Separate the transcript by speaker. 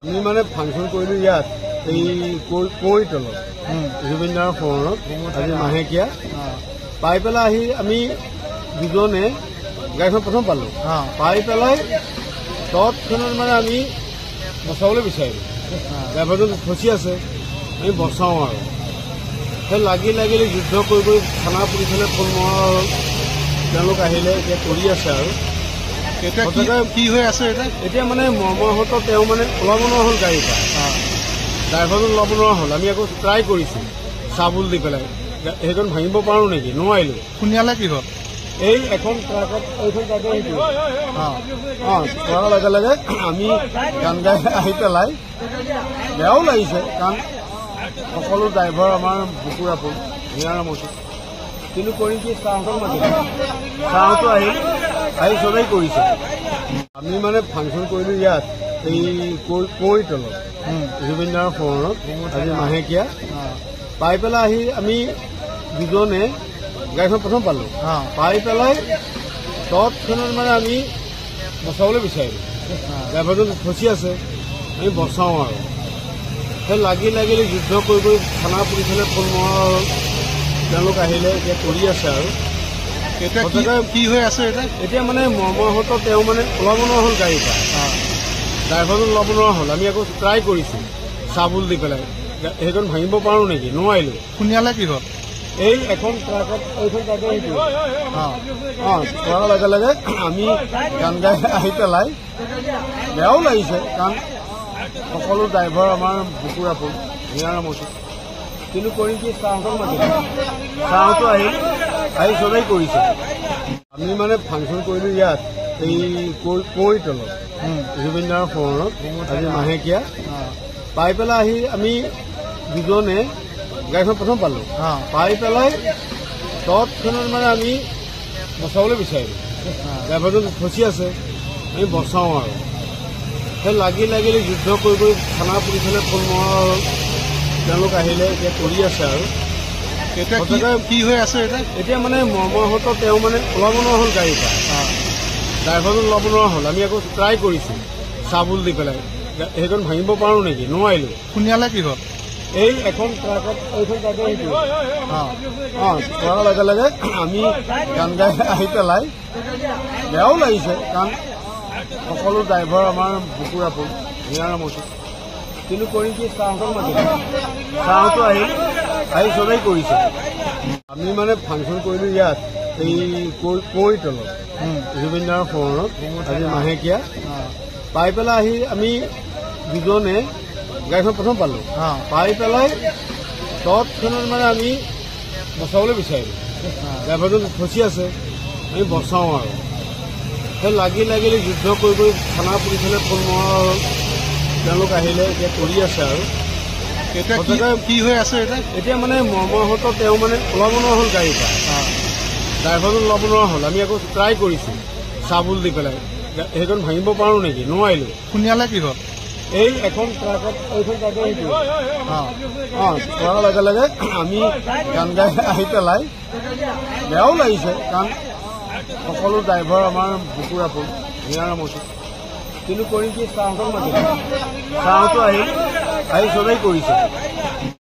Speaker 1: আমি মানে ফাংচন কৰিলো ইয়াত এই কৈতলত জুবিনদাৰ ফোনত আজি মাহেকীয়া পাই পেলাই আহি আমি দুজনে গাড়ীখন প্ৰথম পালো পাই পেলাই তৎক্ষণাত মানে আমি বচাবলৈ বিচাৰিলো ড্ৰাইভাৰজন ফচি আছে আমি বচাওঁ আৰু সেই লাগি লাগিলে যুদ্ধ কৰি কৰি থানা পুলিচলৈ ফোন মৰা হ'ল তেওঁলোক আহিলে এতিয়া কৰি আছে আৰু
Speaker 2: কি হৈ আছে
Speaker 1: এতিয়া মানে মৰ্মাহত তেওঁ মানে ওলাব নোৱাৰা হ'ল গাড়ীৰ পৰা ড্ৰাইভাৰজন ওলাব নোৱাৰা হ'ল আমি আকৌ ট্ৰাই কৰিছোঁ চাবুল দি পেলাই সেইখন ভাঙিব পাৰোঁ নেকি নোৱাৰিলোঁ
Speaker 2: শুনিয়ালে কি হ'ল
Speaker 1: এই এখন ট্ৰাকত এইখন ট্ৰাকে কৰাৰ লগে লগে আমি গান গাই আহি পেলাই বেয়াও লাগিছে কাৰণ সকলো ড্ৰাইভাৰ আমাৰ বুকুৰ আপোন হিয়াৰ মচি কিন্তু কৰিম কি চাহহঁতক মাতিলে চাহতো আহি চবেই কৰিছে আমি মানে ফাংচন কৰিলো ইয়াত এই কৈতলত জুবিনদাৰ ফোনত আজি মাহেকীয়া পাই পেলাই আহি আমি দুজনে গাড়ীখন প্ৰথম পালো পাই পেলাই তৎক্ষণাত মানে আমি বচাবলৈ বিচাৰিলো ড্ৰাইভাৰজন ফচি আছে আমি বচাওঁ আৰু সেই লাগি লাগিলে যুদ্ধ কৰি কৰি থানা পুলিচলৈ ফোন মৰা হ'ল তেওঁলোক আহিলে এতিয়া কৰি আছে আৰু
Speaker 2: কি হৈ আছে
Speaker 1: এতিয়া মানে মৰ্মাহত তেওঁ মানে ওলাব নোৱাৰা হ'ল গাড়ীৰ পৰা ড্ৰাইভাৰজন ওলাব নোৱাৰা হ'ল আমি আকৌ ট্ৰাই কৰিছোঁ চাবুল দি পেলাই সেইখন ভাঙিব পাৰোঁ নেকি নোৱাৰিলোঁ
Speaker 2: শুনিয়ালে কি হ'ল
Speaker 1: এই এখন ট্ৰাকত এইখন ট্ৰাকে কৰাৰ লগে লগে আমি গান গাই আহি পেলাই বেয়াও লাগিছে কাৰণ সকলো ড্ৰাইভাৰ আমাৰ বুকুৰ আপোন হিয়াৰ মচি কিন্তু কৰিম কি চাহহঁতক মাতিলে চাহতো আহি চবেই কৰিছে আমি মানে ফাংচন কৰিলো ইয়াত এই কৈতলত জুবিনদাৰ ফোনত আজি মাহেকীয়া পাই পেলাই আহি আমি দুজনে গাড়ীখন প্ৰথম পালো পাই পেলাই তৎক্ষণাত মানে আমি বচাবলৈ বিচাৰিলো ড্ৰাইভাৰজন ফচি আছে আমি বচাওঁ আৰু সেই লাগি লাগিলে যুদ্ধ কৰি কৰি থানা পুলিচলৈ ফোন মৰা হ'ল তেওঁলোক আহিলে এতিয়া কৰি আছে আৰু
Speaker 2: কি হৈ আছে
Speaker 1: এতিয়া মানে মৰ্মাহত তেওঁ মানে ওলাব নোৱাৰা হ'ল গাড়ীৰ পৰা ড্ৰাইভাৰজন ওলাব নোৱাৰা হ'ল আমি আকৌ ট্ৰাই কৰিছোঁ চাবুল দি পেলাই সেইখন ভাঙিব পাৰোঁ নেকি নোৱাৰিলোঁ
Speaker 2: শুনিয়ালে কি হ'ল
Speaker 1: এই এখন ট্ৰাকত এইখন ট্ৰাকে কৰাৰ লগে লগে আমি গান গাই আহি পেলাই বেয়াও লাগিছে কাৰণ সকলো ড্ৰাইভাৰ আমাৰ বুকুৰ আপোন হিয়াৰ মচি কিন্তু কৰিম কি চাহহঁতক মাতিলে চাহতো আহি চবেই কৰিছে আমি মানে ফাংচন কৰিলো ইয়াত এই কৈতলত জুবিনদাৰ ফোনত আজি মাহেকীয়া পাই পেলাই আহি আমি দুজনে গাড়ীখন প্ৰথম পালো পাই পেলাই তৎক্ষণাত মানে আমি বচাবলৈ বিচাৰিলো ড্ৰাইভাৰজন ফচি আছে আমি বচাওঁ আৰু সেই লাগি লাগিলে যুদ্ধ কৰি কৰি থানা পুলিচলৈ ফোন মৰা হ'ল তেওঁলোক আহিলে এতিয়া কৰি আছে আৰু
Speaker 2: কি হৈ আছে
Speaker 1: এতিয়া মানে মৰ্মাহত তেওঁ মানে ওলাব নোৱাৰা হ'ল গাড়ীৰ পৰা ড্ৰাইভাৰজন ওলাব নোৱাৰা হ'ল আমি আকৌ ট্ৰাই কৰিছোঁ চাবুল দি পেলাই সেইখন ভাঙিব পাৰোঁ নেকি নোৱাৰিলোঁ
Speaker 2: শুনিয়ালে কি হ'ল
Speaker 1: এই এখন ট্ৰাকত এইখন ট্ৰাকে কৰাৰ লগে লগে আমি গান গাই আহি পেলাই বেয়াও লাগিছে কাৰণ সকলো ড্ৰাইভাৰ আমাৰ বুকুৰ আপোন হিয়াৰ মচি কিন্তু কৰিম কি চাহহঁতক মাতিলে চাহতো আহি চবেই কৰিছে